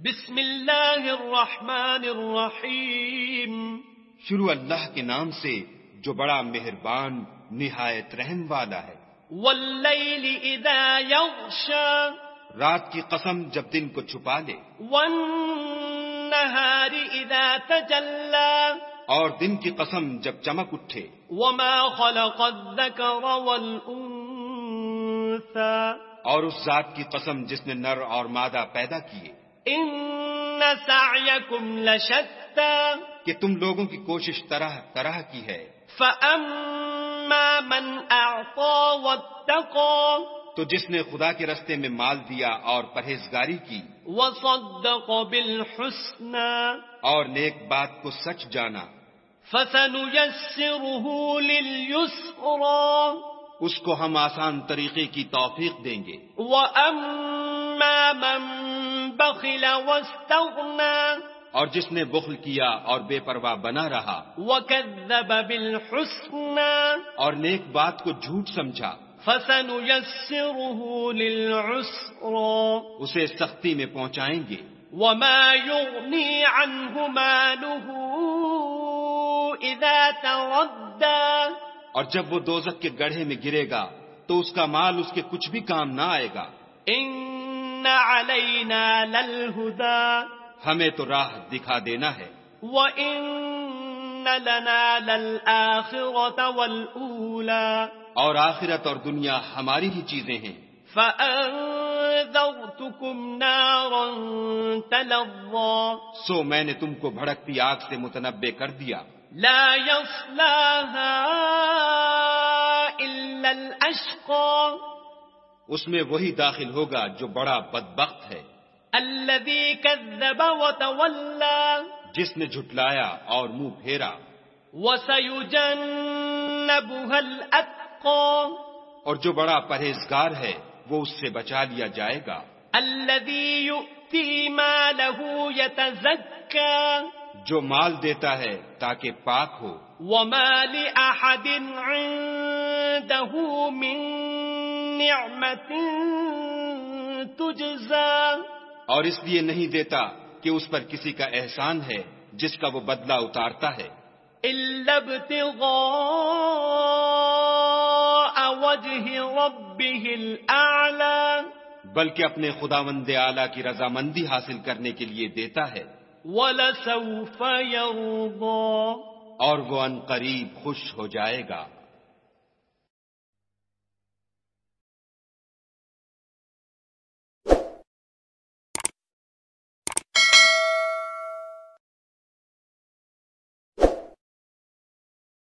بسم اللہ الرحمن الرحیم. شروع اللہ کے نام سے جو بڑا مہربان نہایت رحم والا ہے. واللیل اذا یغشا. رات کی قسم جب دن کو چھپا لے. والنہار اذا تجلی. اور دن کی قسم جب چمک اٹھے. وما خلق الذکر والانثى. اور اس ذات کی قسم جس نے نر اور مادہ پیدا کیے. ان سعیکم لشتی. کہ تم لوگوں کی کوشش طرح طرح کی ہے. فاما من اعطى واتقى. تو جس نے خدا کے رستے میں مال دیا اور پرہیزگاری کی. وصدق بالحسنى. اور نیک بات کو سچ جانا. فسنيسره لليسرى. اس کو ہم آسان طریقے کی توفیق دیں گے. واما من بخل واستغنى. اور جس نے بخل کیا اور بے پرواہ بنا رہا. وكذب بالحسنى. اور نیک بات کو جھوٹ سمجھا. فسنيسره للعسرى. اسے سختی میں پہنچائیں گے. وما يغني عنه ماله اذا تردى. اور جب وہ دوزخ کے گڑھے میں گرے گا تو اس کا مال اس کے کچھ بھی کام نہ آئے گا. ان علینا للہدی. ہمیں تو راہ دکھا دینا ہے. وَإِنَّ لَنَا لَلْآخِرَةَ وَالْأُولَى. اور آخرت اور دنیا ہماری ہی چیزیں ہیں. فَأَنذَرْتُكُمْ نَارًا تَلَظَّى. سو میں نے تم کو بھڑکتی آگ سے متنبع کر دیا. لَا يَصْلَاهَا إِلَّا الْأَشْقَى. اس میں وہی داخل ہوگا جو بڑا بدبخت ہے. الَّذِي كَذَّبَ وَتَوَلَّى. جس نے جھٹلایا اور منہ پھیرا. وَسَيُجَنَّبُهَا الْأَتْقَى. اور جو بڑا پرہیزگار ہے وہ اس سے بچا لیا جائے گا. الَّذِي يُؤْتِي مَالَهُ يَتَزَكَّى. جو مال دیتا ہے تاکہ پاک ہو. وَمَا لِأَحَدٍ عِندَهُ مِن نِعْمَةٍ تُجْزَى. اور اس لیے نہیں دیتا کہ اس پر کسی کا احسان ہے جس کا وہ بدلہ اتارتا ہے. إِلَّا ابْتِغَاءَ وَجْهِ رَبِّهِ الْأَعْلَى. بلکہ اپنے خداوند اعلیٰ کی رضامندی حاصل کرنے کے لیے دیتا ہے. وَلَسَوْفَ يَرْضَى. اور وہ ان قریب خوش ہو جائے گا.